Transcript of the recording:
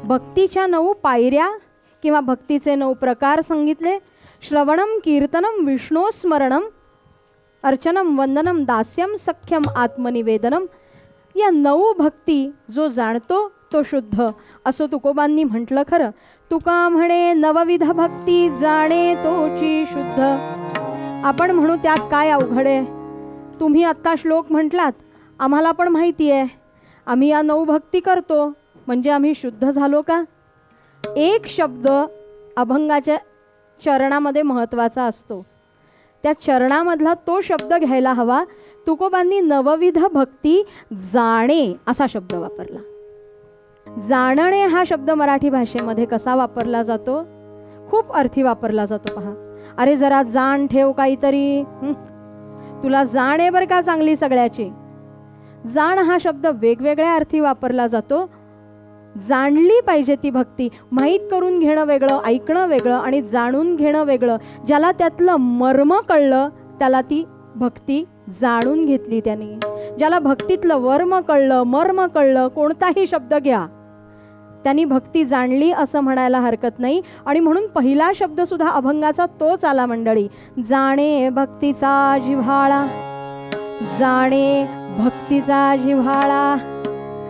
भक्तीच्या 9 पायऱ्या किंवा भक्तीचे 9 प्रकार सांगितले. श्रवणम, कीर्तनम, विष्णू स्मरणम, अर्चनम, वंदनम, दास्यम, सख्यम, आत्मनिवेदनम. या 9 भक्ती जो जाणतो तो शुद्ध, असं तुकोबांनी म्हटलं. खरं तुका म्हणे नवविध भक्ती जाणे तोची शुद्ध. आपण म्हणू त्यात काय अवघड आहे. तुम्ही आत्ता श्लोक म्हटलात, आम्हाला पण माहिती आहे, आम्ही या 9 भक्ती करतो म्हणजे आम्ही शुद्ध झालो का? एक शब्द अभंगाच्या चरणामध्ये महत्त्वाचा असतो. त्या चरणामधला तो शब्द घ्यायला हवा. तुकोबांनी नवविध भक्ती जाणे असा शब्द वापरला. जाणणे हा शब्द मराठी भाषेमध्ये कसा वापरला जातो? खूप अर्थी वापरला जातो. पहा, अरे जरा जाण ठेव काहीतरी, तुला जाण आहे बरं का चांगली सगळ्याची. जाण हा शब्द वेगवेगळ्या अर्थी वापरला जातो. जाणली पाहिजे ती भक्ती. माहीत करून घेणं वेगळं, ऐकणं वेगळं आणि जाणून घेणं वेगळं. ज्याला त्यातलं मर्म कळलं त्याला ती भक्ती जाणून घेतली त्याने. ज्याला भक्तीतलं वर्म कळलं, मर्म कळलं, कोणताही शब्द घ्या, त्यांनी भक्ती जाणली असं म्हणायला हरकत नाही. आणि म्हणून पहिला शब्द सुद्धा अभंगाचा तोच आला मंडळी. जाणे भक्तीचा जिव्हाळा, जाणे भक्तीचा जिव्हाळा.